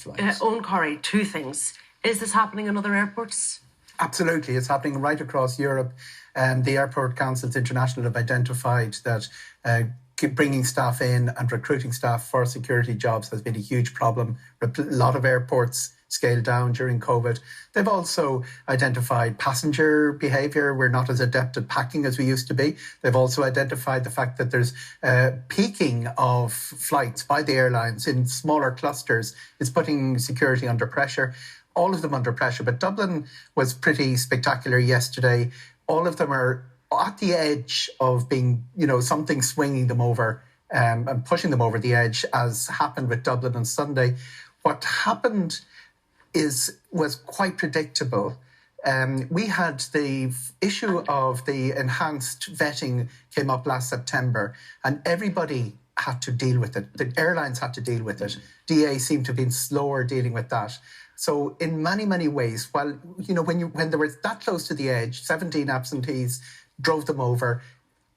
flights. Eoghan Corry, two things. Is this happening in other airports? Absolutely. It's happening right across Europe. The Airport Councils International have identified that bringing staff in and recruiting staff for security jobs has been a huge problem. A lot of airports scaled down during COVID. They've also identified passenger behaviour. We're not as adept at packing as we used to be. They've also identified the fact that there's peaking of flights by the airlines in smaller clusters. It's putting security under pressure. All of them under pressure. But Dublin was pretty spectacular yesterday. All of them are at the edge of being, something swinging them over and pushing them over the edge, as happened with Dublin on Sunday. What happened was quite predictable. We had the issue of the enhanced vetting came up last September, and everybody had to deal with it. The airlines had to deal with it. DA seemed to have been slower dealing with that. So in many, many ways, while, when they were that close to the edge, 17 absentees drove them over,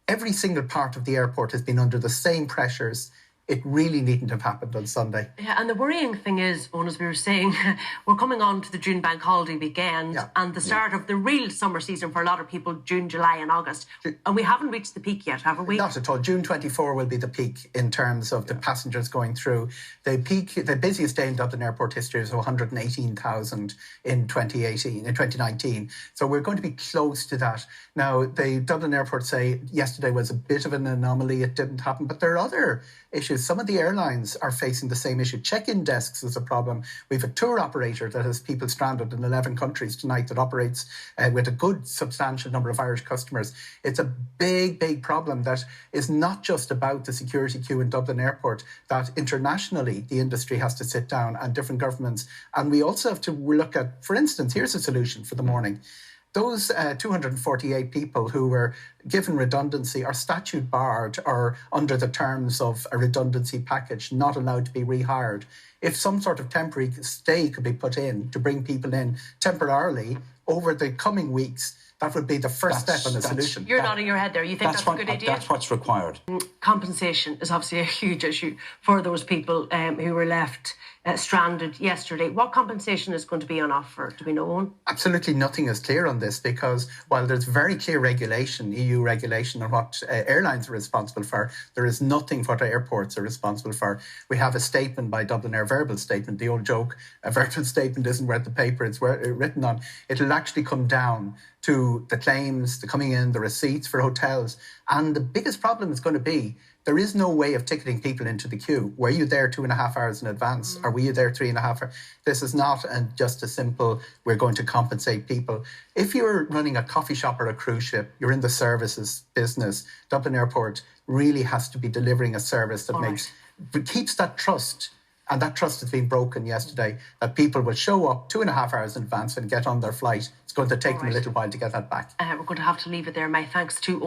every single part of the airport has been under the same pressures. It really needn't have happened on Sunday. Yeah, and the worrying thing is, Eoghan, as we were saying, we're coming on to the June bank holiday weekend and the start of the real summer season for a lot of people, June, July and August. And we haven't reached the peak yet, have we? Not at all. June 24 will be the peak in terms of the passengers going through. The busiest day in Dublin Airport history is 118,000 in 2019. So we're going to be close to that. Now, the Dublin Airport say yesterday was a bit of an anomaly. It didn't happen, but there are other issues. Some of the airlines are facing the same issue. Check-in desks is a problem. We have a tour operator that has people stranded in 11 countries tonight that operates with a good substantial number of Irish customers. It's a big, big problem that is not just about the security queue in Dublin Airport, that internationally the industry has to sit down and different governments. And we also have to look at, for instance, here's a solution for the morning. Those 248 people who were given redundancy are statute barred or under the terms of a redundancy package, not allowed to be rehired. If some sort of temporary stay could be put in to bring people in temporarily over the coming weeks, that would be the first step in a solution. You're nodding your head there. You think that's a good idea? That's what's required. Compensation is obviously a huge issue for those people who were left stranded yesterday. What compensation is going to be on offer? Do we know, Eoghan? Absolutely nothing is clear on this, because while there's very clear regulation, EU regulation on what airlines are responsible for, there is nothing what airports are responsible for. We have a statement by Dublin Air, verbal statement, the old joke, a verbal statement isn't worth the paper it's written on. It'll actually come down to the claims, the coming in, the receipts for hotels. And the biggest problem is going to be there is no way of ticketing people into the queue. Were you there 2.5 hours in advance? Or were you there 3.5 hours? This is not just a simple, we're going to compensate people. If you're running a coffee shop or a cruise ship, you're in the services business. Dublin Airport really has to be delivering a service that keeps that trust. And that trust has been broken yesterday, that people will show up 2.5 hours in advance and get on their flight. It's going to take them a little while to get that back. We're going to have to leave it there. My thanks to Eoghan.